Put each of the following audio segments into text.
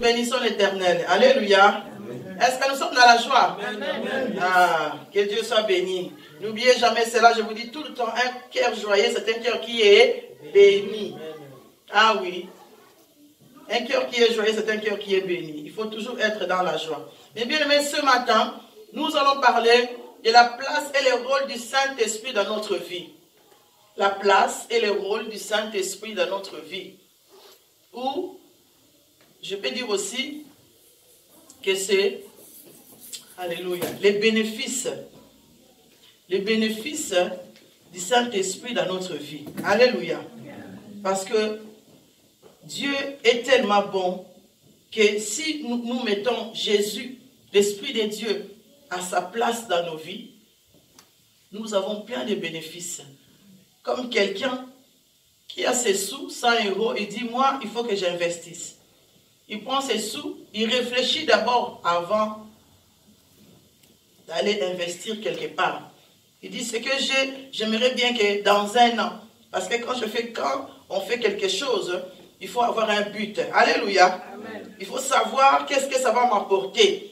bénissons l'Éternel. Alléluia. Est-ce que nous sommes dans la joie? Amen. Ah, que Dieu soit béni. N'oubliez jamais cela, je vous dis tout le temps, un cœur joyeux, c'est un cœur qui est béni. Ah oui. Un cœur qui est joyeux, c'est un cœur qui est béni. Il faut toujours être dans la joie. Mais bien aimé, ce matin, nous allons parler de la place et le rôle du Saint-Esprit dans notre vie. La place et le rôle du Saint-Esprit dans notre vie. Ou, je peux dire aussi que c'est, alléluia, les bénéfices du Saint-Esprit dans notre vie. Alléluia. Parce que Dieu est tellement bon que si nous mettons Jésus, l'Esprit de Dieu, à sa place dans nos vies, nous avons plein de bénéfices. Comme quelqu'un qui a ses sous, 100 €, il dit, moi, il faut que j'investisse. Il prend ses sous, il réfléchit d'abord avant d'aller investir quelque part. Il dit, ce que j'aimerais bien que dans un an, parce que quand on fait quelque chose, il faut avoir un but. Alléluia. Amen. Il faut savoir qu'est-ce que ça va m'apporter.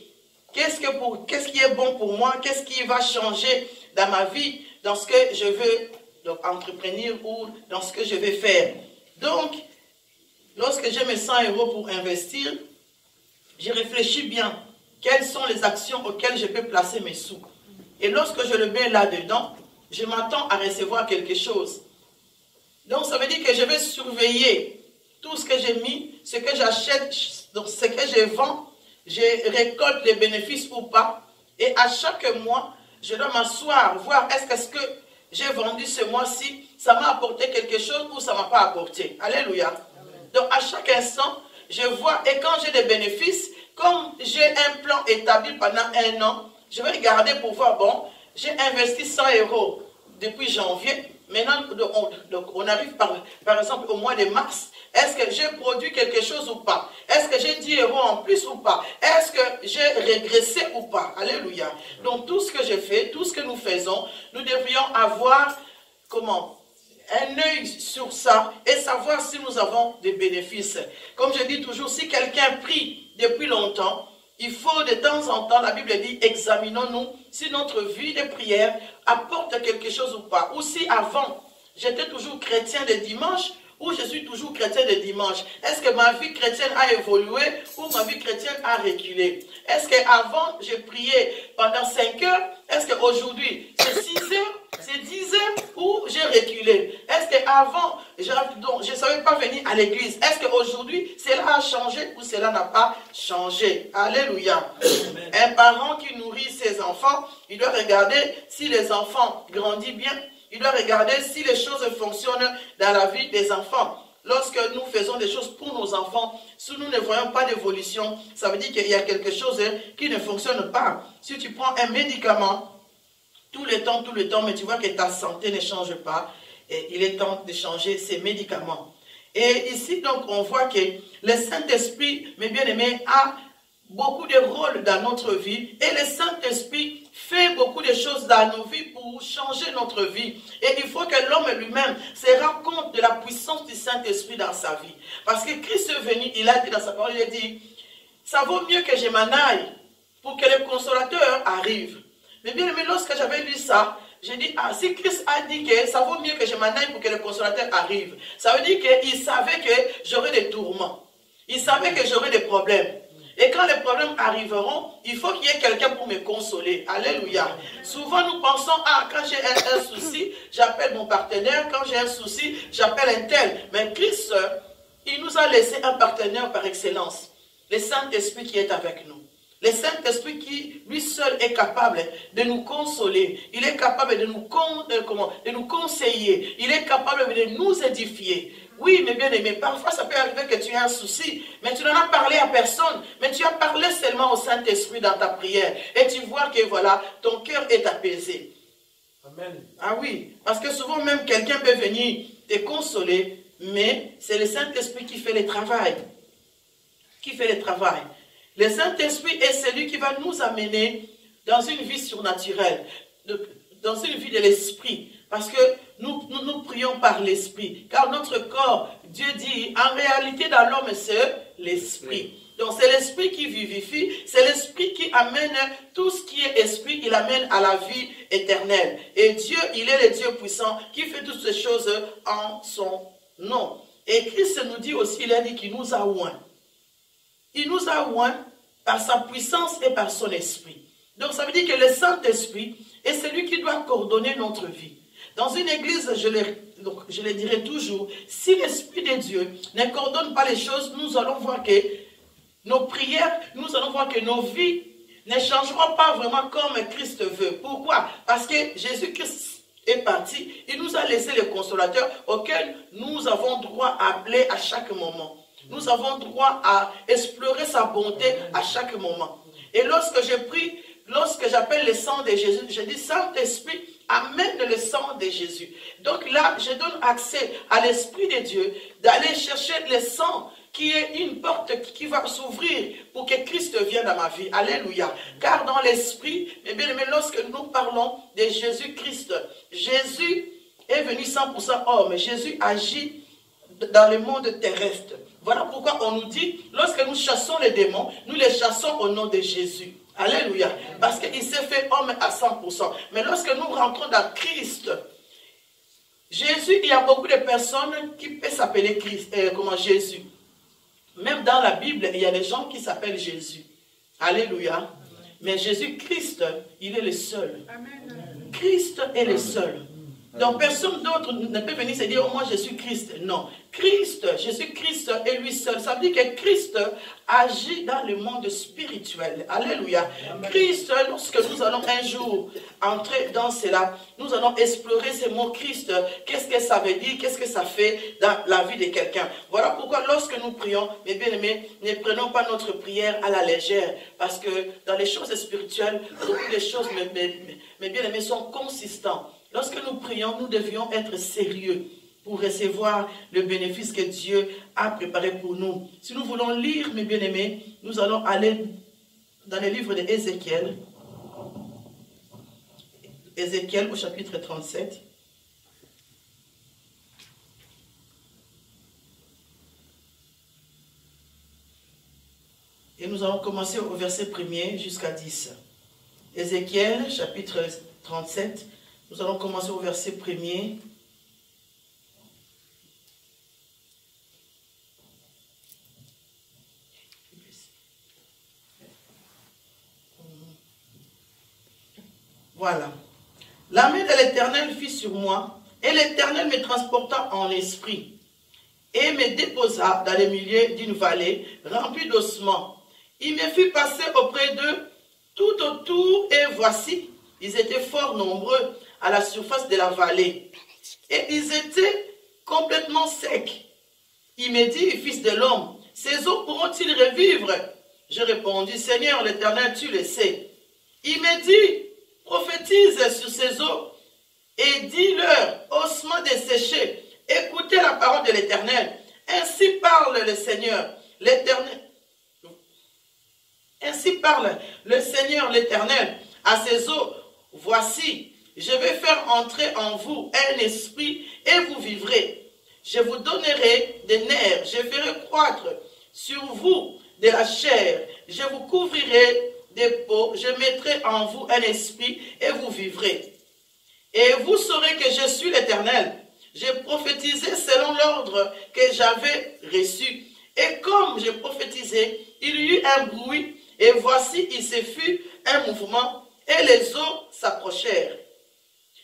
Qu'est-ce qui est bon pour moi, qu'est-ce qui va changer dans ma vie, dans ce que je veux donc, entreprendre ou dans ce que je vais faire. Donc, lorsque j'ai mes 100 € pour investir, je réfléchis bien quelles sont les actions auxquelles je peux placer mes sous. Et lorsque je le mets là-dedans, je m'attends à recevoir quelque chose. Donc, ça veut dire que je vais surveiller tout ce que j'ai mis, ce que j'achète, donc ce que je vends, je récolte les bénéfices ou pas. Et à chaque mois, je dois m'asseoir, voir est-ce que j'ai vendu ce mois-ci, ça m'a apporté quelque chose ou ça ne m'a pas apporté. Alléluia. Amen. Donc à chaque instant, je vois, et quand j'ai des bénéfices, comme j'ai un plan établi pendant un an, je vais regarder pour voir, bon, j'ai investi 100 € depuis janvier, maintenant on arrive par exemple au mois de mars. Est-ce que j'ai produit quelque chose ou pas? Est-ce que j'ai 10 € en plus ou pas? Est-ce que j'ai régressé ou pas? Alléluia. Donc tout ce que j'ai fait, tout ce que nous faisons, nous devrions avoir, un œil sur ça et savoir si nous avons des bénéfices. Comme je dis toujours, si quelqu'un prie depuis longtemps, il faut de temps en temps, la Bible dit, examinons-nous si notre vie de prière apporte quelque chose ou pas. Ou si avant, j'étais toujours chrétien de dimanche, ou je suis toujours chrétien de dimanche. Est-ce que ma vie chrétienne a évolué ou ma vie chrétienne a reculé? Est-ce qu'avant, je priais pendant 5 heures? Est-ce qu'aujourd'hui, c'est 6 heures? C'est 10 heures? Ou j'ai reculé? Est-ce qu'avant, je ne savais pas venir à l'église? Est-ce qu'aujourd'hui, cela a changé ou cela n'a pas changé? Alléluia. Amen. Un parent qui nourrit ses enfants, il doit regarder si les enfants grandissent bien. Il doit regarder si les choses fonctionnent dans la vie des enfants. Lorsque nous faisons des choses pour nos enfants, si nous ne voyons pas d'évolution, ça veut dire qu'il y a quelque chose qui ne fonctionne pas. Si tu prends un médicament, tout le temps, mais tu vois que ta santé ne change pas, et il est temps de changer ces médicaments. Et ici, donc, on voit que le Saint-Esprit, mes bien-aimés, a beaucoup de rôles dans notre vie, et le Saint-Esprit fait beaucoup de choses dans nos vies pour changer notre vie. Et il faut que l'homme lui-même se rende compte de la puissance du Saint-Esprit dans sa vie. Parce que Christ est venu, il a dit dans sa parole, il a dit, ça vaut mieux que je m'en aille pour que le consolateur arrive. Mais bien aimé, lorsque j'avais lu ça, j'ai dit, ah, si Christ a dit que ça vaut mieux que je m'en aille pour que le consolateur arrive, ça veut dire qu'il savait que j'aurais des tourments. Il savait que j'aurais des problèmes. Et quand les problèmes arriveront, il faut qu'il y ait quelqu'un pour me consoler. Alléluia. Souvent nous pensons, ah, quand j'ai un souci, j'appelle mon partenaire. Quand j'ai un souci, j'appelle un tel. Mais Christ, il nous a laissé un partenaire par excellence. Le Saint-Esprit qui est avec nous. Le Saint-Esprit qui, lui seul, est capable de nous consoler. Il est capable de nous conseiller. Il est capable de nous édifier. Oui, mes bien-aimés, parfois ça peut arriver que tu aies un souci, mais tu n'en as parlé à personne, mais tu as parlé seulement au Saint-Esprit dans ta prière. Et tu vois que voilà, ton cœur est apaisé. Amen. Ah oui, parce que souvent même quelqu'un peut venir te consoler, mais c'est le Saint-Esprit qui fait le travail. Qui fait le travail. Le Saint-Esprit est celui qui va nous amener dans une vie surnaturelle, dans une vie de l'esprit. Parce que nous prions par l'esprit. Car notre corps, Dieu dit, en réalité dans l'homme c'est l'esprit. Donc c'est l'esprit qui vivifie, c'est l'esprit qui amène tout ce qui est esprit, il amène à la vie éternelle. Et Dieu, il est le Dieu puissant qui fait toutes ces choses en son nom. Et Christ nous dit aussi, il a dit qu'il nous a oints. Il nous a oints par sa puissance et par son esprit. Donc ça veut dire que le Saint-Esprit est celui qui doit coordonner notre vie. Dans une église, je le dirai toujours, si l'Esprit de Dieu ne coordonne pas les choses, nous allons voir que nos prières, nous allons voir que nos vies ne changeront pas vraiment comme Christ veut. Pourquoi? Parce que Jésus-Christ est parti, il nous a laissé le consolateur auquel nous avons droit à appeler à chaque moment. Nous avons droit à explorer sa bonté à chaque moment. Et lorsque je prie, lorsque j'appelle le sang de Jésus, je dis Saint-Esprit, amène le sang de Jésus. Donc là, je donne accès à l'Esprit de Dieu d'aller chercher le sang qui est une porte qui va s'ouvrir pour que Christ vienne dans ma vie. Alléluia. Car dans l'Esprit, eh bien, lorsque nous parlons de Jésus-Christ, Jésus est venu 100% homme. Jésus agit dans le monde terrestre. Voilà pourquoi on nous dit, lorsque nous chassons les démons, nous les chassons au nom de Jésus. Alléluia. Parce qu'il s'est fait homme à 100%. Mais lorsque nous rentrons dans Christ, Jésus, il y a beaucoup de personnes qui peuvent s'appeler Jésus. Même dans la Bible, il y a des gens qui s'appellent Jésus. Alléluia. Mais Jésus-Christ, il est le seul. Christ est le seul. Donc personne d'autre ne peut venir se dire, oh, moi je suis Christ. Non. Christ, Jésus-Christ est lui seul. Ça veut dire que Christ agit dans le monde spirituel. Alléluia. Christ, lorsque nous allons un jour entrer dans cela, nous allons explorer ce mot Christ. Qu'est-ce que ça veut dire? Qu'est-ce que ça fait dans la vie de quelqu'un? Voilà pourquoi lorsque nous prions, mes bien-aimés, ne prenons pas notre prière à la légère. Parce que dans les choses spirituelles, beaucoup de choses, mes bien-aimés, sont consistantes. Lorsque nous prions, nous devions être sérieux pour recevoir le bénéfice que Dieu a préparé pour nous. Si nous voulons lire, mes bien-aimés, nous allons aller dans le livre d'Ézéchiel. Ézéchiel au chapitre 37. Et nous allons commencer au verset 1er jusqu'à 10. Ézéchiel, chapitre 37. Nous allons commencer au verset 1er. Voilà. La main de l'Éternel fut sur moi, et l'Éternel me transporta en esprit, et me déposa dans le milieu d'une vallée remplie d'ossements. Il me fit passer auprès d'eux tout autour, et voici, ils étaient fort nombreux à la surface de la vallée. Et ils étaient complètement secs. Il me dit, fils de l'homme, ces eaux pourront-ils revivre? Je répondis, Seigneur l'Éternel, tu le sais. Il me dit, prophétise sur ces eaux et dis-leur, ossements desséchés, écoutez la parole de l'Éternel. Ainsi parle le Seigneur, l'Éternel. Ainsi parle le Seigneur l'Éternel à ces eaux. Voici, je vais faire entrer en vous un esprit et vous vivrez. Je vous donnerai des nerfs, je ferai croître sur vous de la chair, je vous couvrirai des peaux, je mettrai en vous un esprit et vous vivrez. Et vous saurez que je suis l'Éternel. J'ai prophétisé selon l'ordre que j'avais reçu. Et comme j'ai prophétisé, il y eut un bruit, et voici, il se fut un mouvement, et les eaux s'approchèrent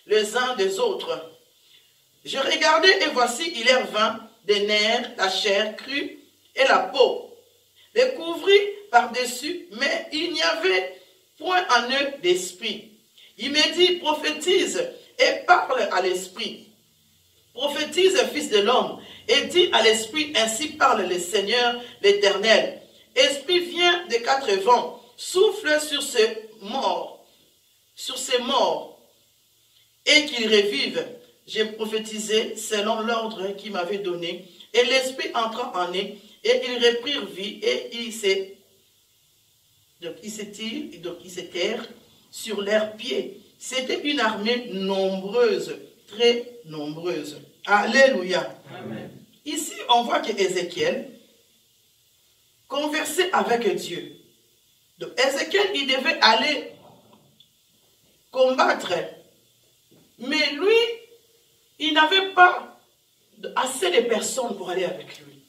les uns des autres. Je regardais, et voici, il leur vint des nerfs, la chair crue et la peau, les couvrit par-dessus, mais il n'y avait point en eux d'esprit. Il me dit, prophétise et parle à l'esprit. Prophétise, fils de l'homme, et dis à l'esprit, ainsi parle le Seigneur l'Éternel. Esprit vient des quatre vents, souffle sur ces morts, et qu'ils revivent. J'ai prophétisé selon l'ordre qu'il m'avait donné, et l'esprit entra en eux, et ils reprirent vie, et ils s'étirent sur leurs pieds. C'était une armée nombreuse, très nombreuse. Alléluia. Amen. Ici, on voit que Ézéchiel, converser avec Dieu. Donc Ézéchiel, il devait aller combattre. Mais lui, il n'avait pas assez de personnes pour aller avec lui.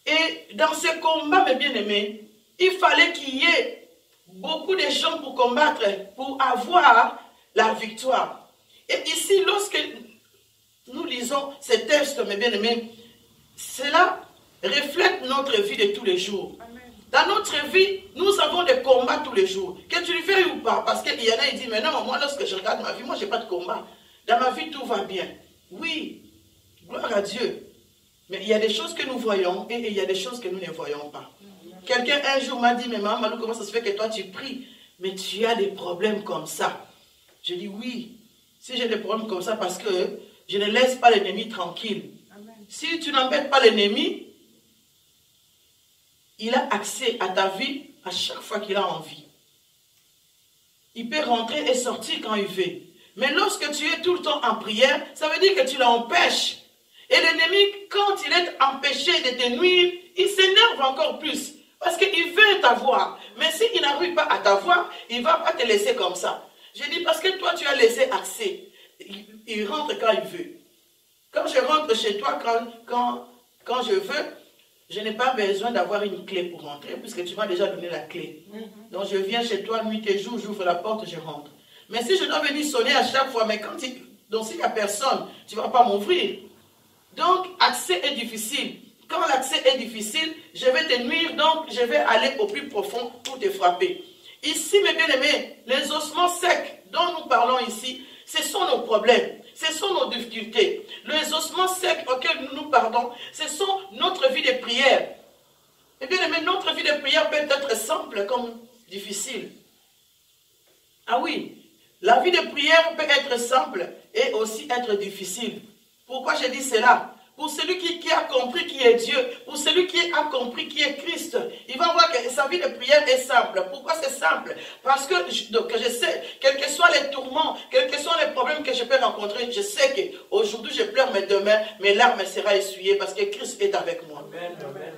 Et dans ce combat, mes bien-aimés, il fallait qu'il y ait beaucoup de gens pour combattre, pour avoir la victoire. Et ici, lorsque nous lisons ces textes, mes bien-aimés, cela reflète notre vie de tous les jours. Dans notre vie, nous avons des combats tous les jours. Que tu le veuilles ou pas, parce qu'il y en a qui disent, mais non, moi lorsque je regarde ma vie, moi je n'ai pas de combat. Dans ma vie, tout va bien. Oui, gloire à Dieu. Mais il y a des choses que nous voyons et il y a des choses que nous ne voyons pas. Quelqu'un un jour m'a dit, mais maman, Malou, comment ça se fait que toi tu pries, mais tu as des problèmes comme ça? Je dis oui, si j'ai des problèmes comme ça, parce que je ne laisse pas l'ennemi tranquille. Amen. Si tu n'embêtes pas l'ennemi, il a accès à ta vie à chaque fois qu'il a envie. Il peut rentrer et sortir quand il veut. Mais lorsque tu es tout le temps en prière, ça veut dire que tu l'empêches. Et l'ennemi, quand il est empêché de te nuire, il s'énerve encore plus. Parce qu'il veut t'avoir. Mais s'il n'arrive pas à t'avoir, il ne va pas te laisser comme ça. Je dis parce que toi, tu as laissé accès. Il rentre quand il veut. Quand je rentre chez toi, quand je veux, je n'ai pas besoin d'avoir une clé pour rentrer, puisque tu m'as déjà donné la clé. Donc je viens chez toi, nuit et jour, j'ouvre la porte, je rentre. Mais si je dois venir sonner à chaque fois, mais quand donc s'il n'y a personne, tu ne vas pas m'ouvrir. Donc, accès est difficile. Quand l'accès est difficile, je vais te nuire, donc je vais aller au plus profond pour te frapper. Ici, mes bien-aimés, les ossements secs dont nous parlons ici, ce sont nos problèmes, ce sont nos difficultés. Les ossements secs auxquels nous parlons, ce sont notre vie de prière. Eh bien, mais notre vie de prière peut être simple comme difficile. Ah oui, la vie de prière peut être simple et aussi être difficile. Pourquoi je dis cela? Pour celui qui a compris qui est Dieu, pour celui qui a compris qui est Christ, il va voir que sa vie de prière est simple. Pourquoi c'est simple? Parce que je sais, quels que soient les tourments, quels que soient les problèmes que je peux rencontrer, je sais qu'aujourd'hui je pleure, mais demain, mes larmes seront essuyées parce que Christ est avec moi. Amen, amen.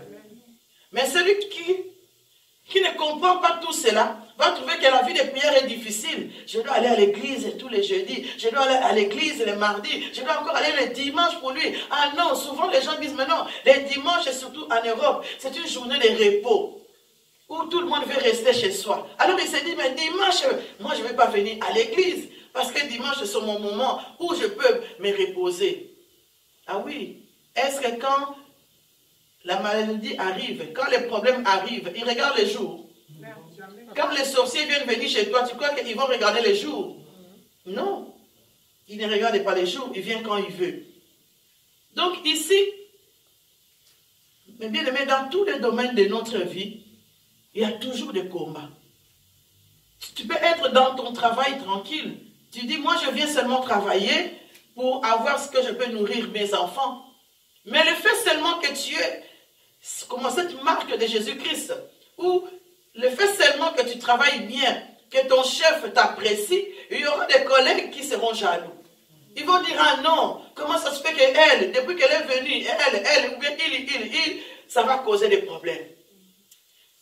Mais celui qui ne comprend pas tout cela, va trouver que la vie de prière est difficile. Je dois aller à l'église tous les jeudis, je dois aller à l'église les mardis, je dois encore aller les dimanches pour lui. Ah non, souvent les gens disent, mais non, les dimanches, et surtout en Europe, c'est une journée de repos, où tout le monde veut rester chez soi. Alors il s'est dit, mais dimanche, moi je ne vais pas venir à l'église, parce que dimanche, c'est mon moment où je peux me reposer. Ah oui, est-ce que quand la maladie arrive, quand les problèmes arrivent, ils regardent les jours? Quand les sorciers viennent venir chez toi, tu crois qu'ils vont regarder les jours? Non. Ils ne regardent pas les jours, ils viennent quand ils veulent. Donc ici, mais bien aimé, dans tous les domaines de notre vie, il y a toujours des combats. Tu peux être dans ton travail tranquille. Tu dis, moi je viens seulement travailler pour avoir ce que je peux nourrir mes enfants. Mais le fait seulement que tu es, comme cette marque de Jésus-Christ, ou le fait seulement que tu travailles bien, que ton chef t'apprécie, il y aura des collègues qui seront jaloux. Ils vont dire, ah non, comment ça se fait qu'elle, depuis qu'elle est venue, elle, ou bien il, ça va causer des problèmes.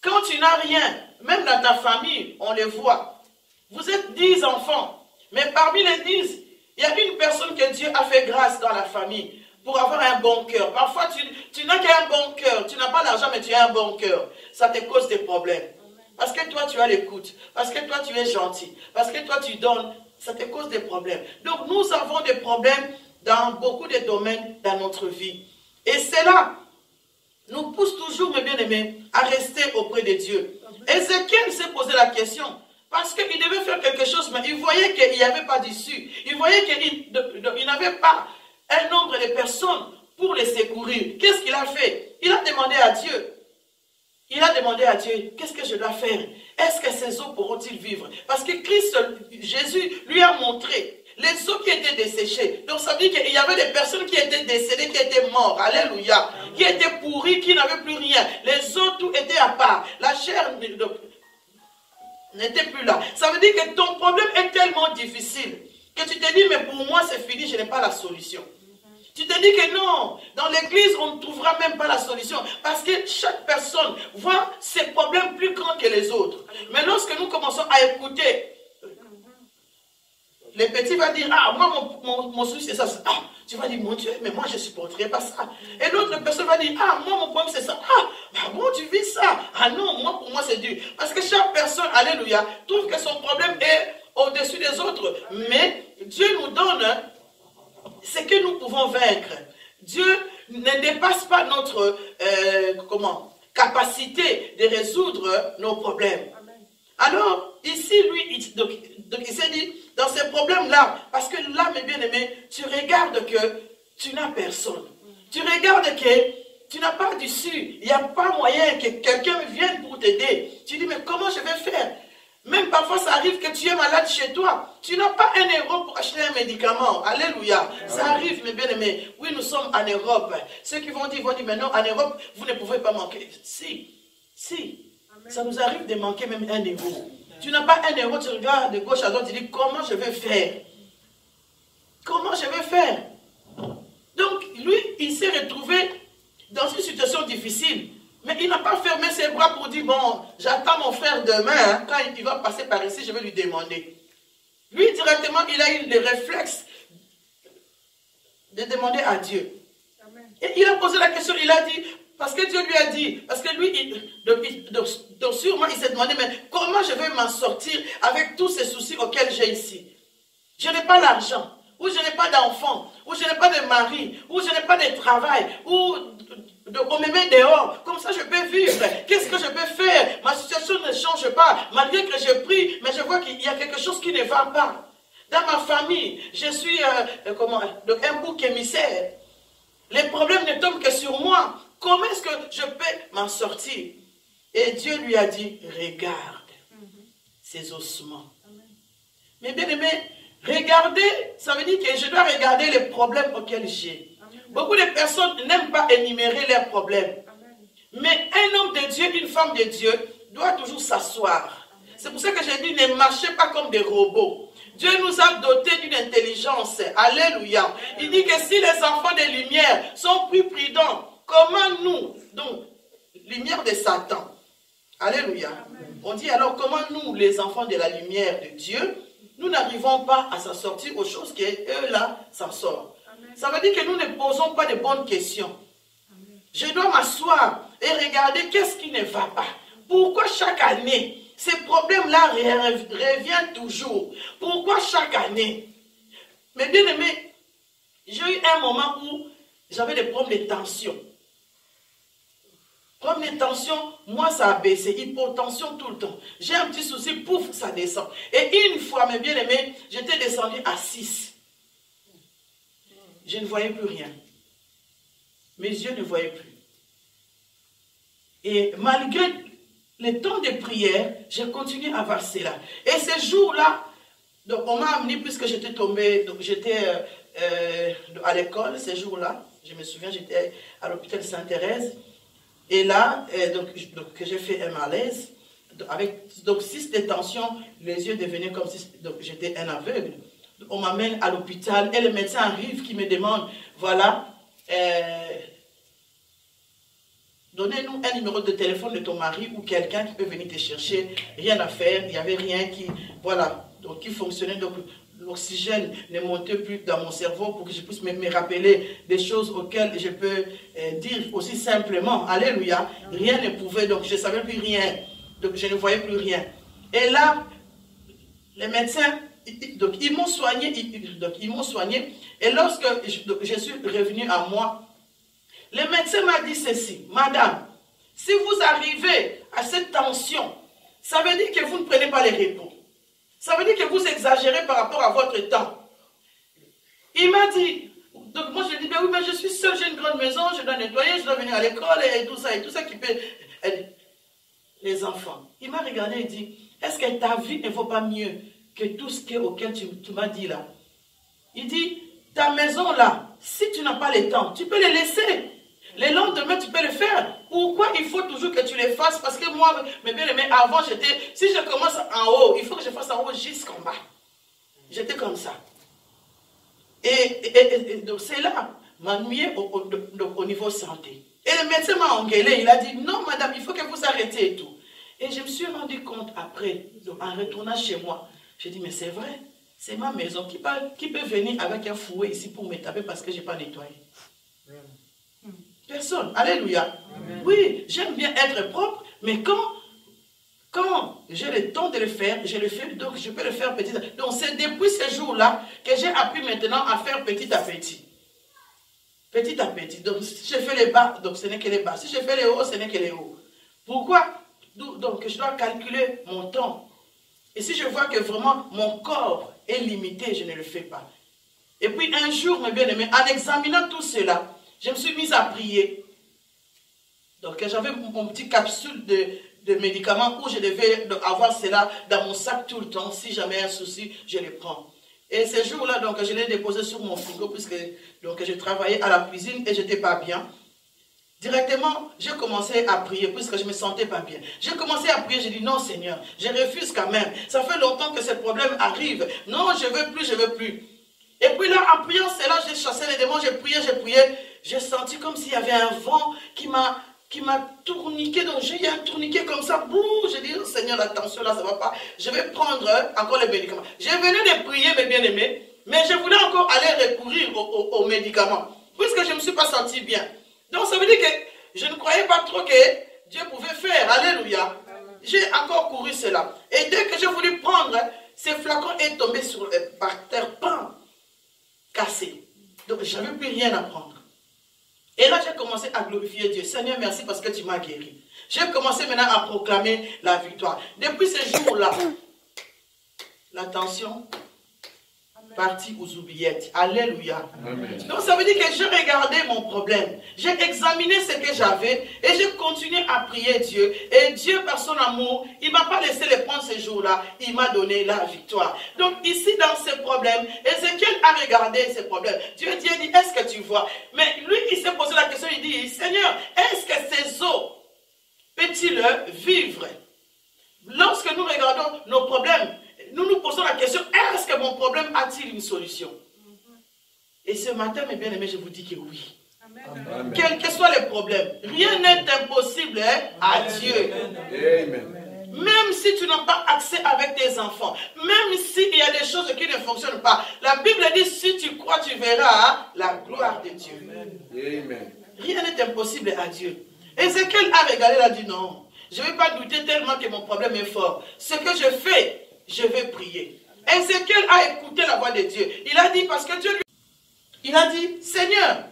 Quand tu n'as rien, même dans ta famille, on les voit. Vous êtes 10 enfants, mais parmi les 10, il y a une personne que Dieu a fait grâce dans la famille pour avoir un bon cœur. Parfois, tu n'as qu'un bon cœur, tu n'as pas l'argent, mais tu as un bon cœur. Ça te cause des problèmes. Parce que toi, tu as l'écoute. Parce que toi, tu es gentil. Parce que toi, tu donnes. Ça te cause des problèmes. Donc, nous avons des problèmes dans beaucoup de domaines dans notre vie. Et cela nous pousse toujours, mes bien-aimés, à rester auprès de Dieu. Ézéchiel s'est posé la question. Parce qu'il devait faire quelque chose, mais il voyait qu'il n'y avait pas d'issue. Il voyait qu'il n'avait pas un nombre de personnes pour les secourir. Qu'est-ce qu'il a fait? Il a demandé à Dieu. Il a demandé à Dieu, qu'est-ce que je dois faire? Est-ce que ces eaux pourront-ils vivre? Parce que Christ, Jésus, lui a montré les eaux qui étaient desséchées. Donc ça veut dire qu'il y avait des personnes qui étaient décédées, qui étaient mortes. Alléluia. Qui étaient pourries, qui n'avaient plus rien. Les eaux, tout était à part. La chair n'était plus là. Ça veut dire que ton problème est tellement difficile que tu te dis, mais pour moi c'est fini, je n'ai pas la solution. Tu te dis que non, dans l'église, on ne trouvera même pas la solution. Parce que chaque personne voit ses problèmes plus grands que les autres. Mais lorsque nous commençons à écouter, les petits vont dire, ah, moi, mon souci, c'est ça. Ah, tu vas dire, mon Dieu, mais moi, je ne supporterai pas ça. Et l'autre personne va dire, ah, moi, mon problème, c'est ça. Ah, bah, bon, tu vis ça. Ah non, moi, pour moi, c'est dur. Parce que chaque personne, alléluia, trouve que son problème est au-dessus des autres. Mais Dieu nous donne ce que nous pouvons vaincre. Dieu ne dépasse pas notre capacité de résoudre nos problèmes. Alors, ici, lui, donc il s'est dit, dans ces problèmes-là, parce que là, mes bien-aimés, tu regardes que tu n'as personne. Tu regardes que tu n'as pas d'issue. Il n'y a pas moyen que quelqu'un vienne pour t'aider. Tu dis, mais comment je vais faire? Même parfois, ça arrive que tu es malade chez toi. Tu n'as pas €1 pour acheter un médicament. Alléluia. Ça arrive, mes bien-aimés. Oui, nous sommes en Europe. Ceux qui vont dire, mais non, en Europe, vous ne pouvez pas manquer. Si. Ça nous arrive de manquer même €1. Tu n'as pas €1, tu regardes de gauche à droite, tu dis, comment je vais faire? Comment je vais faire? Donc, lui, il s'est retrouvé dans une situation difficile. Mais il n'a pas fermé ses bras pour dire, bon, j'attends mon frère demain, hein, quand il va passer par ici, je vais lui demander. Lui, directement, il a eu le réflexe de demander à Dieu. Amen. Et il a posé la question, il a dit, parce que Dieu lui a dit, parce que lui, donc sûrement, il s'est demandé, mais comment je vais m'en sortir avec tous ces soucis auxquels j'ai ici? Je n'ai pas l'argent, ou je n'ai pas d'enfant, ou je n'ai pas de mari, ou je n'ai pas de travail, ou on me met dehors, comme ça je peux vivre. Qu'est-ce que je peux faire? Ma situation ne change pas, malgré que je prie, mais je vois qu'il y a quelque chose qui ne va pas. Dans ma famille, je suis donc un bouc émissaire. Les problèmes ne tombent que sur moi. Comment est-ce que je peux m'en sortir? Et Dieu lui a dit, regarde ces ossements. Mais bien aimé, regarder, ça veut dire que je dois regarder les problèmes auxquels j'ai. Beaucoup de personnes n'aiment pas énumérer leurs problèmes. Mais un homme de Dieu, une femme de Dieu, doit toujours s'asseoir. C'est pour ça que j'ai dit, ne marchez pas comme des robots. Dieu nous a dotés d'une intelligence. Alléluia. Il dit que si les enfants de lumière sont plus prudents, comment nous, donc, lumière de Satan. Alléluia. On dit alors, comment nous, les enfants de la lumière de Dieu, nous n'arrivons pas à s'en sortir aux choses qu'eux là s'en sortent. Ça veut dire que nous ne posons pas de bonnes questions. Je dois m'asseoir et regarder qu'est-ce qui ne va pas. Pourquoi chaque année, ces problèmes-là reviennent toujours? Pourquoi chaque année? Mais bien aimé, j'ai eu un moment où j'avais des problèmes de tension. Problèmes de tension, moi ça a baissé. Hypotension tout le temps. J'ai un petit souci, pouf, ça descend. Et une fois, mes bien aimés, j'étais descendu à 6. Je ne voyais plus rien. Mes yeux ne voyaient plus. Et malgré le temps de prière, j'ai continué à avoir cela. Et ce jour-là, donc on m'a amené, puisque j'étais tombé, donc j'étais à l'école, ce jour-là, je me souviens, j'étais à l'hôpital Sainte-Thérèse. Et là, donc j'ai fait un malaise. Avec donc 6 de tension, les yeux devenaient comme si j'étais un aveugle. On m'amène à l'hôpital et le médecin arrive qui me demande, voilà, donnez-nous un numéro de téléphone de ton mari ou quelqu'un qui peut venir te chercher. Rien à faire, il n'y avait rien qui, voilà, donc qui fonctionnait. Donc l'oxygène ne montait plus dans mon cerveau pour que je puisse me rappeler des choses auxquelles je peux dire aussi simplement, alléluia, rien ne pouvait, donc je ne savais plus rien, donc je ne voyais plus rien. Et là, les médecins, donc ils m'ont soigné, et lorsque je suis revenu à moi, le médecin m'a dit ceci, madame, si vous arrivez à cette tension, ça veut dire que vous ne prenez pas les repos. Ça veut dire que vous exagérez par rapport à votre temps. Il m'a dit, donc moi je lui ai dit, ben oui, mais je suis seule, j'ai une grande maison, je dois nettoyer, je dois venir à l'école et tout ça qui peut aider les enfants. Il m'a regardé et dit, est-ce que ta vie ne vaut pas mieux que tout ce auquel tu m'as dit là? Il dit, ta maison là, si tu n'as pas le temps, tu peux les laisser. Le lendemain, tu peux le faire. Pourquoi il faut toujours que tu les fasses? Parce que moi, mes bien-aimés, avant, si je commence en haut, il faut que je fasse en haut jusqu'en bas. J'étais comme ça. Et donc, c'est là. m'ennuyer au niveau santé. Et le médecin m'a engueulé, il a dit, non madame, il faut que vous arrêtiez et tout. Et je me suis rendu compte après, en retournant chez moi, j'ai dit, mais c'est vrai, c'est ma maison, qui peut venir avec un fouet ici pour me taper parce que je n'ai pas nettoyé? Personne. Alléluia. Amen. Oui, j'aime bien être propre, mais quand j'ai le temps de le faire, je le fais, donc je peux le faire petit à petit. Donc c'est depuis ce jour-là que j'ai appris maintenant à faire petit à petit. Petit à petit. Donc si je fais les bas, donc ce n'est que les bas. Si je fais les hauts, ce n'est que les hauts. Pourquoi? Donc je dois calculer mon temps. Et si je vois que vraiment mon corps est limité, je ne le fais pas. Et puis un jour, mes bien-aimés, en examinant tout cela, je me suis mise à prier. Donc j'avais mon petit capsule de médicaments où je devais avoir cela dans mon sac tout le temps. Si jamais un souci, je les prends. Et ces jours-là, donc je l'ai déposé sur mon frigo puisque donc, je travaillais à la cuisine et je n'étais pas bien. Directement, j'ai commencé à prier puisque je ne me sentais pas bien. J'ai commencé à prier, j'ai dit non Seigneur, je refuse quand même. Ça fait longtemps que ce problème arrive. Non, je ne veux plus, je ne veux plus. Et puis là, en priant cela, j'ai chassé les démons, j'ai prié. J'ai senti comme s'il y avait un vent qui m'a tourniqué. Donc j'ai eu un tourniquet comme ça. Bouh, j'ai dit, oh, Seigneur, attention, là, ça ne va pas. Je vais prendre encore les médicaments. Je venais de prier, mes bien-aimés, mais je voulais encore aller recourir aux médicaments, puisque je ne me suis pas senti bien. Donc ça veut dire que je ne croyais pas trop que Dieu pouvait faire. Alléluia. J'ai encore couru cela. Et dès que j'ai voulu prendre, ce flacon est tombé par terre, pan, cassé. Donc je n'avais plus rien à prendre. Et là, j'ai commencé à glorifier Dieu. Seigneur, merci parce que tu m'as guéri. J'ai commencé maintenant à proclamer la victoire. Depuis ce jour-là, la tension partie aux oubliettes. Alléluia. Amen. Donc ça veut dire que j'ai regardé mon problème. J'ai examiné ce que j'avais et j'ai continué à prier Dieu. Et Dieu, par son amour, il ne m'a pas laissé les prendre ces jours-là. Il m'a donné la victoire. Donc ici, dans ce problème, Ézéchiel a regardé ces problèmes. Dieu dit, est-ce que tu vois? Mais lui, il s'est posé la question, il dit, Seigneur, est-ce que ces eaux peut-il vivre? Lorsque nous regardons nos problèmes, nous nous posons la question, est-ce que mon problème a-t-il une solution? Et ce matin, mes bien-aimés, je vous dis que oui. Amen. Quels que soient les problèmes, rien n'est impossible à Dieu. Amen. Même si tu n'as pas accès avec tes enfants, même s'il y a des choses qui ne fonctionnent pas, la Bible dit, si tu crois, tu verras la gloire de Dieu. Amen. Rien n'est impossible à Dieu. Ézéchiel a regardé, il a dit non, je ne vais pas douter tellement que mon problème est fort. Ce que je fais, je vais prier. Ézéchiel a écouté la voix de Dieu. Il a dit, parce que Dieu lui... Il a dit, Seigneur,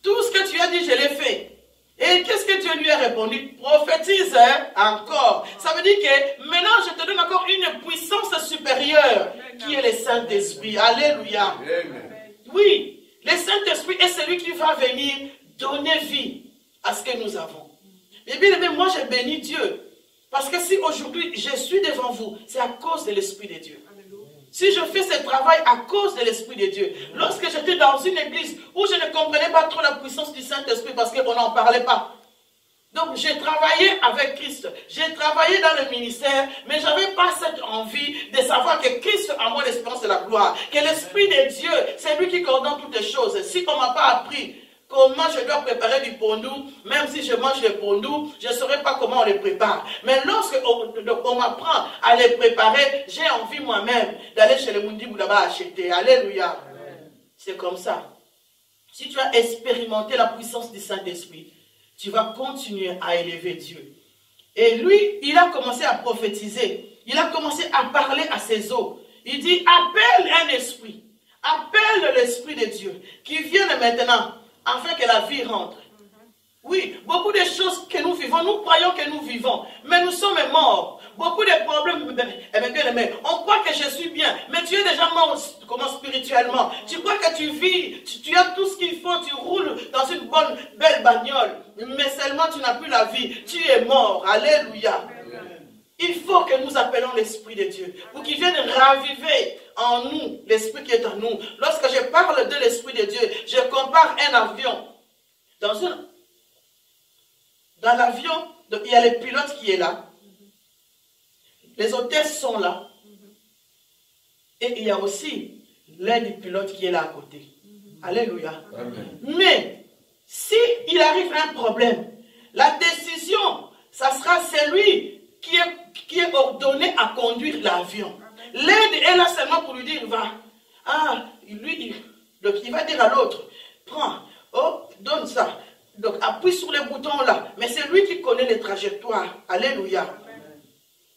tout ce que tu as dit, je l'ai fait. Et qu'est-ce que Dieu lui a répondu? Prophétise encore. Ça veut dire que maintenant, je te donne encore une puissance supérieure qui est le Saint-Esprit. Alléluia. Amen. Oui, le Saint-Esprit est celui qui va venir donner vie à ce que nous avons. Et bien aimé, moi, je bénis Dieu. Parce que si aujourd'hui je suis devant vous, c'est à cause de l'Esprit de Dieu. Si je fais ce travail à cause de l'Esprit de Dieu. Lorsque j'étais dans une église où je ne comprenais pas trop la puissance du Saint-Esprit parce qu'on n'en parlait pas. Donc j'ai travaillé avec Christ, j'ai travaillé dans le ministère, mais je n'avais pas cette envie de savoir que Christ a moi l'espérance de la gloire. Que l'Esprit de Dieu, c'est lui qui coordonne toutes les choses. Si on ne m'a pas appris comment je dois préparer du pondou, même si je mange le pondou, je ne saurais pas comment on les prépare. Mais lorsque on m'apprend à les préparer, j'ai envie moi-même d'aller chez le Mundi Boudaba acheter. Alléluia. C'est comme ça. Si tu as expérimenté la puissance du Saint-Esprit, tu vas continuer à élever Dieu. Et lui, il a commencé à prophétiser. Il a commencé à parler à ses eaux. Il dit, appelle un esprit. Appelle l'Esprit de Dieu qui vienne maintenant, afin que la vie rentre. Oui, beaucoup de choses que nous vivons, nous croyons que nous vivons, mais nous sommes morts. Beaucoup de problèmes, on croit que je suis bien, mais tu es déjà mort spirituellement. Tu crois que tu vis, tu as tout ce qu'il faut, tu roules dans une bonne, belle bagnole, mais seulement tu n'as plus la vie, tu es mort. Alléluia. Il faut que nous appelons l'Esprit de Dieu pour qu'il vienne raviver en nous l'Esprit qui est en nous. Lorsque je parle de l'Esprit de Dieu, je compare un avion. Dans l'avion, il y a le pilote qui est là. Les hôtesses sont là. Et il y a aussi l'aide du pilote qui est là à côté. Alléluia. Amen. Mais, s'il arrive un problème, la décision, ça sera celui qui est ordonné à conduire l'avion. L'aide est là seulement pour lui dire, va. Ah, donc il va dire à l'autre, prends, oh, donne ça. Donc appuie sur les boutons là. Mais c'est lui qui connaît les trajectoires. Alléluia.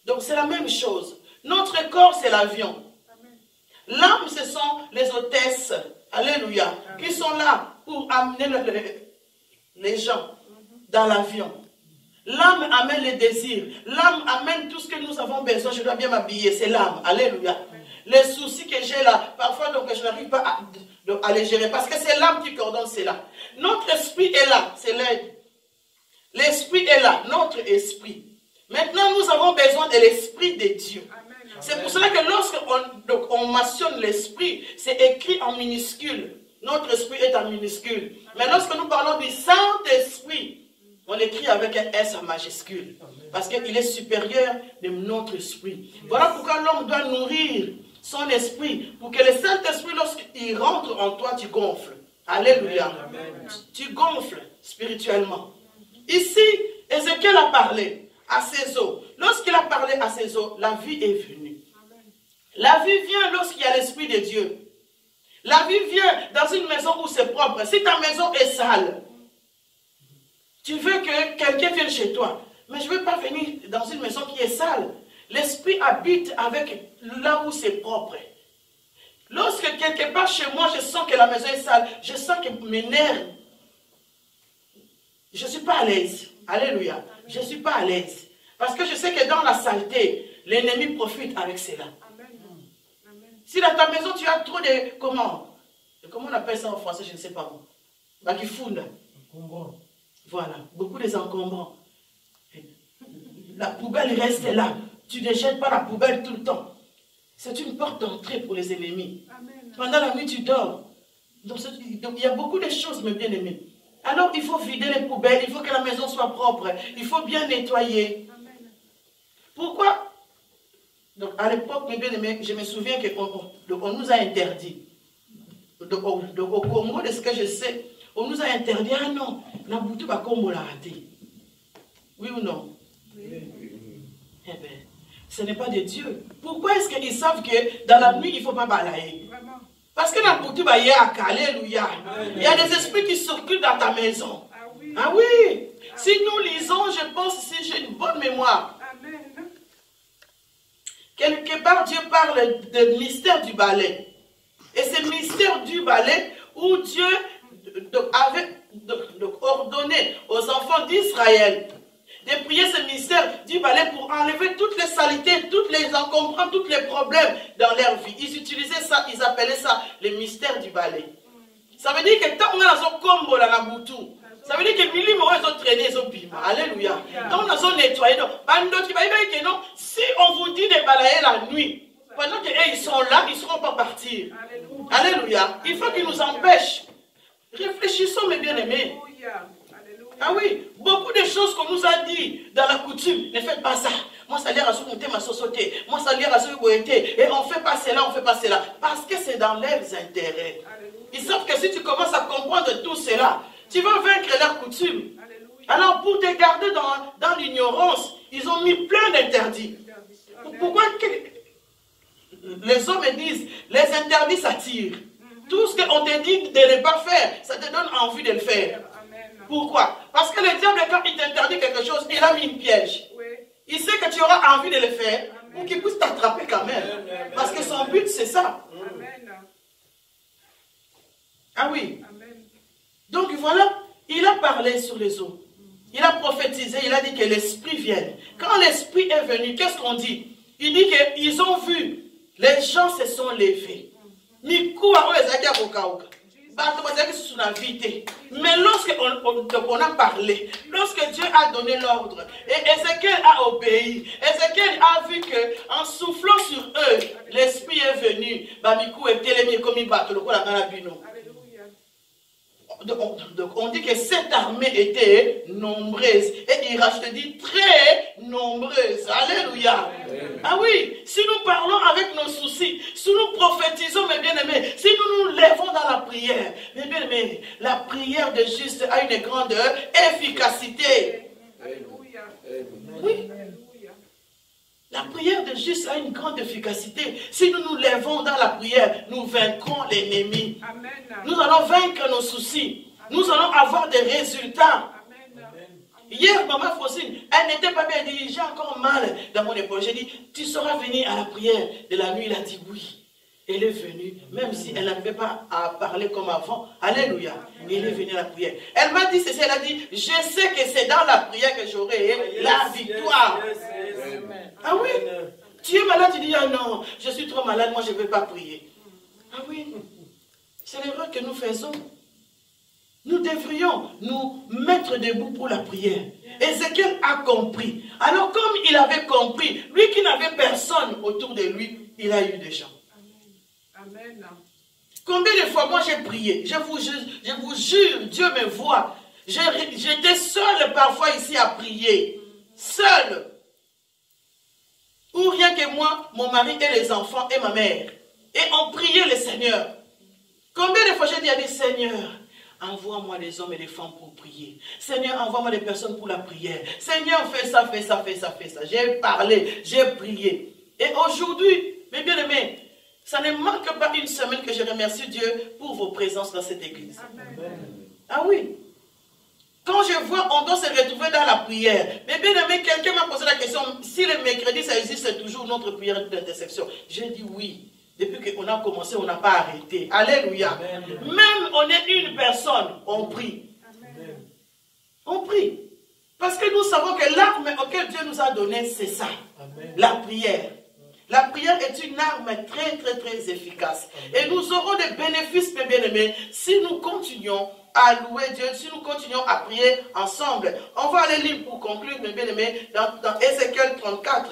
Donc c'est la même chose. Notre corps, c'est l'avion. L'âme, ce sont les hôtesses. Alléluia. Qui sont là pour amener les gens dans l'avion. L'âme amène les désirs. L'âme amène tout ce que nous avons besoin. Je dois bien m'habiller. C'est l'âme. Alléluia. Les soucis que j'ai là, parfois donc je n'arrive pas à les gérer. Parce que c'est l'âme qui coordonne cela. Notre esprit est là. C'est l'aide. L'esprit est là. Notre esprit. Maintenant, nous avons besoin de l'esprit de Dieu. C'est pour cela que lorsqu'on mentionne l'esprit, c'est écrit en minuscule. Notre esprit est en minuscule. Mais lorsque nous parlons du Saint-Esprit, on l'écrit avec un S en majuscule. Parce qu'il est supérieur de notre esprit. Voilà pourquoi l'homme doit nourrir son esprit. Pour que le Saint-Esprit, lorsqu'il rentre en toi, tu gonfles. Alléluia. Amen. Tu gonfles spirituellement. Ici, Ézéchiel a parlé à ses os. Lorsqu'il a parlé à ses os, la vie est venue. La vie vient lorsqu'il y a l'Esprit de Dieu. La vie vient dans une maison où c'est propre. Si ta maison est sale, tu veux que quelqu'un vienne chez toi. Mais je ne veux pas venir dans une maison qui est sale. L'Esprit habite avec là où c'est propre. Lorsque quelque part chez moi, je sens que la maison est sale, je sens que mes nerfs, je ne suis pas à l'aise. Alléluia. Je ne suis pas à l'aise. Parce que je sais que dans la saleté, l'ennemi profite avec cela. Si dans ta maison, tu as trop de... Comment on appelle ça en français? Je ne sais pas. Bakifunda. Voilà. Beaucoup des encombrants. La poubelle reste là. Tu ne jettes pas la poubelle tout le temps. C'est une porte d'entrée pour les ennemis. Amen. Pendant la nuit, tu dors. Donc, il y a beaucoup de choses, mes bien-aimés. Alors, il faut vider les poubelles. Il faut que la maison soit propre. Il faut bien nettoyer. Amen. Pourquoi? Donc, à l'époque, mes bien-aimés, je me souviens qu'on nous a interdit. Donc, au Congo, de ce que je sais, on nous a interdit. Ah non, Nabutu va Congo l'a raté. Oui ou non? Oui. Eh bien, ce n'est pas de Dieu. Pourquoi est-ce qu'ils savent que dans la nuit, il ne faut pas balayer? Parce que Nabutu va y aller. Alléluia. Il y a des esprits qui circulent dans ta maison. Ah oui. Ah oui. Si nous lisons, je pense, si j'ai une bonne mémoire. Amen. Quelque part, Dieu parle du mystère du balai. Et c'est le mystère du balai où Dieu avait ordonné aux enfants d'Israël de prier ce mystère du balai pour enlever toutes les saletés, toutes les encombrants, tous les problèmes dans leur vie. Ils utilisaient ça, ils appelaient ça le mystère du balai. Ça veut dire que tant qu'on a un combo là, ça veut dire que les gens ont traîné, ils ont bimé. Alléluia. Donc, nous avons nettoyé. Si on vous dit de balayer la nuit, pendant qu'ils sont là, ils ne seront pas partir. Alléluia. Il faut qu'ils nous empêchent. Réfléchissons, mes bien-aimés. Ah oui, beaucoup de choses qu'on nous a dit dans la coutume, ne faites pas ça. Moi, ça a l'air à ce monter ma société. Moi, ça a l'air à ce que et on ne fait pas cela, on ne fait pas cela. Parce que c'est dans leurs intérêts. Ils savent que si tu commences à comprendre tout cela, tu vas vaincre leurs coutumes. Alors, pour te garder dans l'ignorance, ils ont mis plein d'interdits. Pourquoi les hommes disent, les interdits s'attirent. Tout ce qu'on te dit de ne pas faire, ça te donne envie de le faire. Pourquoi? Parce que le diable, quand il t'interdit quelque chose, il a mis une piège. Il sait que tu auras envie de le faire pour qu'il puisse t'attraper quand même. Parce que son but, c'est ça. Ah oui. Donc voilà, il a parlé sur les eaux. Il a prophétisé, il a dit que l'esprit vienne. Quand l'esprit est venu, qu'est-ce qu'on dit? Il dit qu'ils ont vu, les gens se sont levés. Mais lorsqu'on a parlé, lorsque Dieu a donné l'ordre, et Ézéchiel a obéi, Ézéchiel a vu qu'en soufflant sur eux, l'esprit est venu. Donc on dit que cette armée était nombreuse. Et Irach dit très nombreuse. Alléluia. Ah oui, si nous parlons avec nos soucis, si nous prophétisons, mes bien-aimés, si nous nous lèvons dans la prière, mes bien-aimés, la prière de juste a une grande efficacité. Alléluia. Oui. La prière de juste a une grande efficacité. Si nous nous lèvons dans la prière, nous vaincrons l'ennemi. Nous allons vaincre nos soucis. Nous allons avoir des résultats. Hier, maman Faucine, elle n'était pas bien dit, j'ai encore mal dans mon épaule. J'ai dit, tu seras venue à la prière de la nuit. Il a dit oui. Elle est venue, même si elle n'arrivait pas à parler comme avant. Alléluia. Elle est venue à la prière. Elle m'a dit ceci, elle a dit, je sais que c'est dans la prière que j'aurai la victoire. Ah oui? Tu es malade, tu dis, ah non, je suis trop malade, moi je ne vais pas prier. Ah oui? C'est l'erreur que nous faisons. Nous devrions nous mettre debout pour la prière. Ézéchiel a compris. Alors comme il avait compris, lui qui n'avait personne autour de lui, il a eu des gens. Amen. Combien de fois moi j'ai prié? Je vous jure, Dieu me voit. J'étais seul parfois ici à prier. Seul. Ou rien que moi, mon mari et les enfants et ma mère. Et on priait le Seigneur. Combien de fois j'ai dit à lui, Seigneur, envoie-moi les hommes et les femmes pour prier. Seigneur, envoie-moi des personnes pour la prière. Seigneur, fais ça, fais ça, fais ça, fais ça. J'ai parlé, j'ai prié. Et aujourd'hui, mes bien-aimés, ça ne manque pas une semaine que je remercie Dieu pour vos présences dans cette église. Amen. Ah oui. Quand je vois, on doit se retrouver dans la prière. Mais bien aimé, quelqu'un m'a posé la question, si le mercredi, ça existe toujours notre prière d'intersection. J'ai dit oui. Depuis qu'on a commencé, on n'a pas arrêté. Alléluia. Amen. Même on est une personne, on prie. Amen. On prie. Parce que nous savons que l'arme auquel Dieu nous a donné, c'est ça. Amen. La prière. La prière est une arme très, très, très efficace. Amen. Et nous aurons des bénéfices, mes bien-aimés, si nous continuons à louer Dieu, si nous continuons à prier ensemble. On va aller lire pour conclure, mes bien-aimés, dans Ézéchiel 34.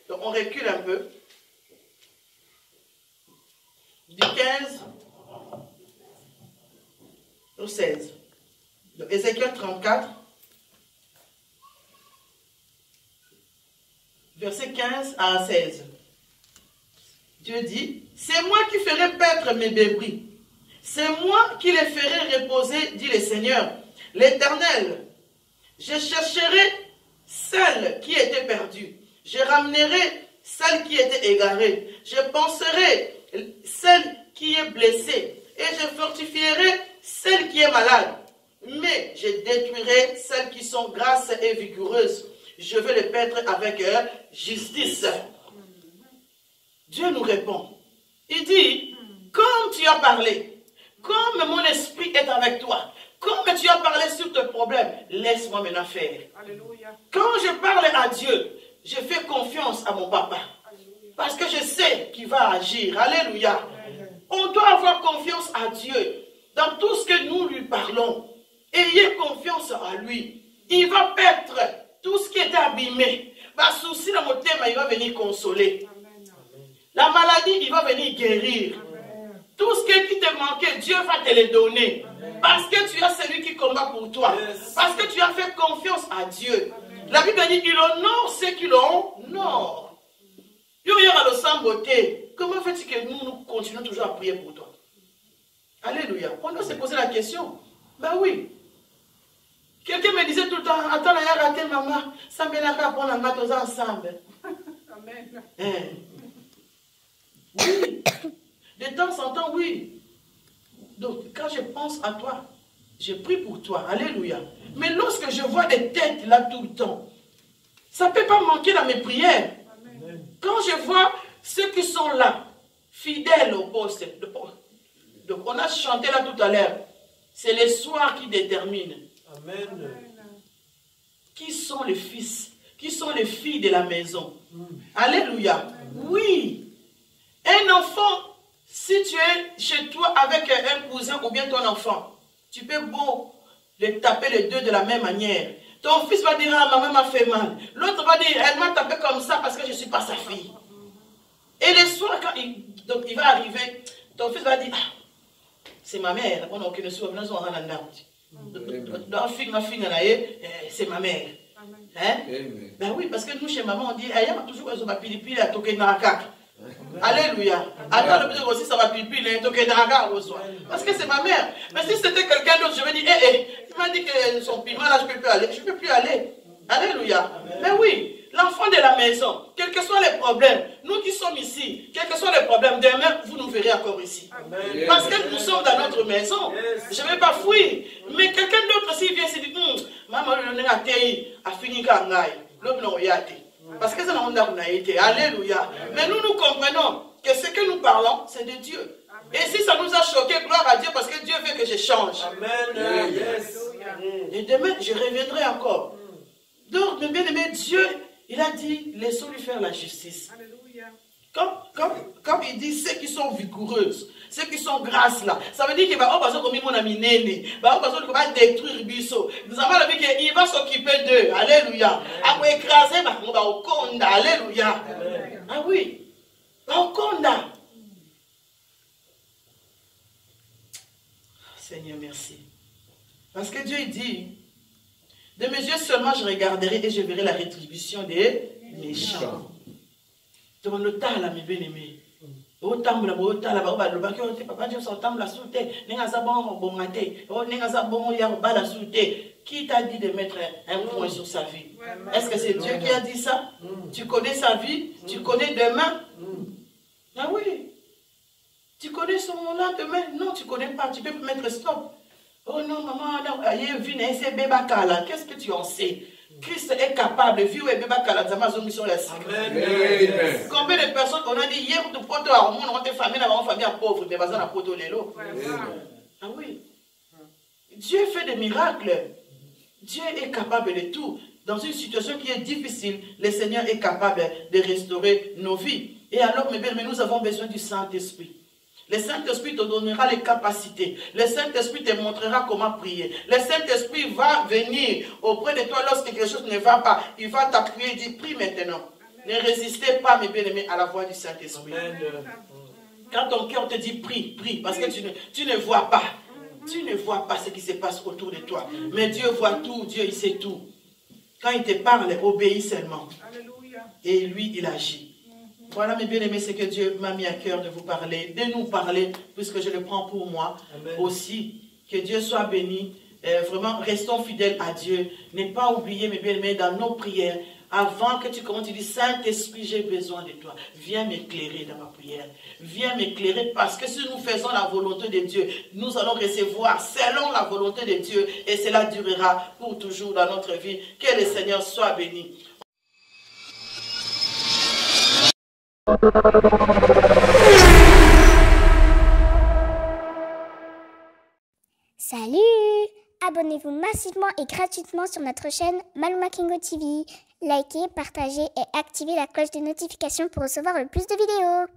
Donc on recule un peu. Du 15 au 16. Donc Ézéchiel 34. Verset 15 à 16. Dieu dit, c'est moi qui ferai paître mes débris. C'est moi qui les ferai reposer, dit le Seigneur, l'Éternel. Je chercherai celle qui était perdue. Je ramènerai celle qui était égarée. Je penserai celle qui est blessée. Et je fortifierai celle qui est malade. Mais je détruirai celles qui sont grasses et vigoureuses. Je vais les paître avec justice. Dieu nous répond. Il dit, comme tu as parlé, comme mon esprit est avec toi, comme tu as parlé sur tes problèmes, laisse-moi maintenant faire. Alléluia. Quand je parle à Dieu, je fais confiance à mon papa. Alléluia. Parce que je sais qu'il va agir. Alléluia. Alléluia. On doit avoir confiance à Dieu dans tout ce que nous lui parlons. Ayez confiance à lui. Il va paître tout ce qui était abîmé. Ma souci dans mon thème, il va venir consoler. Amen. La maladie, il va venir guérir. Amen. Tout ce qui te manquait, Dieu va te le donner. Amen. Parce que tu as celui qui combat pour toi. Yes. Parce que tu as fait confiance à Dieu. Amen. La Bible dit, il honore ceux qui l'honorent. Comment fait-il que nous continuons toujours à prier pour toi? Alléluia. On doit se poser la question. Ben oui. Quelqu'un me disait tout le temps, attends, il y a raté maman, ça me l'a rapport à nous ensemble. Amen. Oui. De temps en temps, oui. Donc, quand je pense à toi, je prie pour toi. Alléluia. Mais lorsque je vois des têtes là tout le temps, ça ne peut pas manquer dans mes prières. Amen. Quand je vois ceux qui sont là, fidèles au poste. Donc, on a chanté là tout à l'heure. C'est le soir qui détermine. Amen. Qui sont les fils? Qui sont les filles de la maison? Alléluia. Amen. Oui. Un enfant, si tu es chez toi avec un cousin ou bien ton enfant, tu peux beau le taper les deux de la même manière. Ton fils va dire, ah, maman m'a fait mal. L'autre va dire, elle m'a tapé comme ça parce que je ne suis pas sa fille. Et le soir, quand il va arriver, ton fils va dire, ah, c'est ma mère. On a aucune soupe, nous avons un c'est ma mère. Hein? Ben oui, parce que nous, chez maman, on dit, il y a toujours un pilipili à toquer dans la caque. Alléluia. Alors, le plus aussi, ça va pilipili à toquer dans la caque. Parce que c'est ma mère. Mais si c'était quelqu'un d'autre, je vais dire, il m'a dit que son piment, là, je ne peux plus aller. Je ne peux plus aller. Alléluia. Mais oui, l'enfant de la maison, quels que soient les problèmes, nous qui sommes ici, quels que soient les problèmes, demain, vous nous verrez encore ici. Amen. Parce que nous sommes dans notre maison. Je ne vais pas fuir. Mais quelqu'un d'autre, s'il vient se dire, maman, a fini quand parce que ça n'a été. Alléluia. Mais nous comprenons que ce que nous parlons, c'est de Dieu. Et si ça nous a choqué, gloire à Dieu, parce que Dieu veut que je change. Amen. Et demain, je reviendrai encore. Donc, mes bien-aimés, Dieu, il a dit, laissons-lui faire la justice. Alléluia. Comme il dit, ceux qui sont vigoureuses, ceux qui sont grasses là, ça veut dire qu'il va détruire Bisso. Nous avons dit qu'il va s'occuper d'eux. Alléluia. Il va écraser, alléluia. Ah oui. Seigneur, merci. Parce que Dieu dit, de mes yeux seulement je regarderai et je verrai la rétribution des méchants. Donc le temps là, mes bien-aimés. Papa qui t'a dit de mettre un point sur sa vie? Est-ce que c'est Dieu qui a dit ça? Tu connais sa vie? Tu connais demain? Ah oui. Tu connais son lendemain? Non, tu ne connais pas. Tu peux mettre stop. Oh non, maman, qu'est-ce que tu en sais? Christ est capable de vivre et combien de personnes on a dit hier de poto à monde on famille pauvre mais bazan à poto lelo. Ah oui. Dieu fait des miracles. Dieu est capable de tout. Dans une situation qui est difficile, le Seigneur est capable de restaurer nos vies. Et alors, mes bien-aimés, nous avons besoin du Saint-Esprit. Le Saint-Esprit te donnera les capacités. Le Saint-Esprit te montrera comment prier. Le Saint-Esprit va venir auprès de toi lorsque quelque chose ne va pas. Il va t'appuyer et dire, prie maintenant. Ne résistez pas, mes bien-aimés, à la voix du Saint-Esprit. Quand ton cœur te dit, prie, prie, parce que tu ne vois pas. Tu ne vois pas ce qui se passe autour de toi. Mais Dieu voit tout, Dieu, il sait tout. Quand il te parle, obéis seulement. Et lui, il agit. Voilà, mes bien-aimés, c'est que Dieu m'a mis à cœur de vous parler, de nous parler, puisque je le prends pour moi. Amen. Aussi. Que Dieu soit béni. Vraiment, restons fidèles à Dieu. Ne pas oublier, mes bien-aimés, dans nos prières, avant que tu commences, tu dis, Saint-Esprit, j'ai besoin de toi. Viens m'éclairer dans ma prière. Viens m'éclairer parce que si nous faisons la volonté de Dieu, nous allons recevoir selon la volonté de Dieu et cela durera pour toujours dans notre vie. Que le Seigneur soit béni. Salut! Abonnez-vous massivement et gratuitement sur notre chaîne Maluma Kingo TV. Likez, partagez et activez la cloche de notification pour recevoir le plus de vidéos.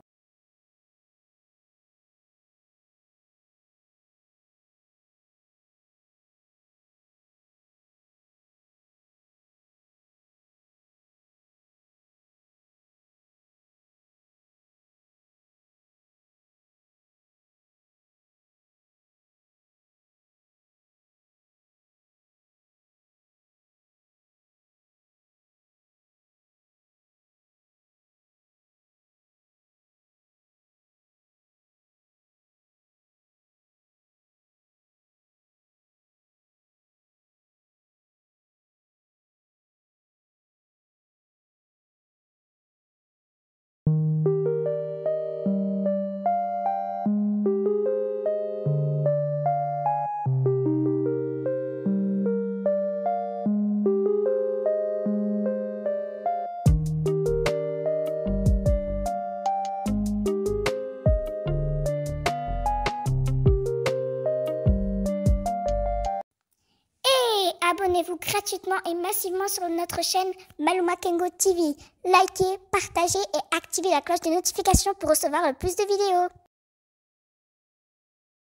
Abonnez-vous gratuitement et massivement sur notre chaîne Maluma Kingo TV. Likez, partagez et activez la cloche de notification pour recevoir le plus de vidéos.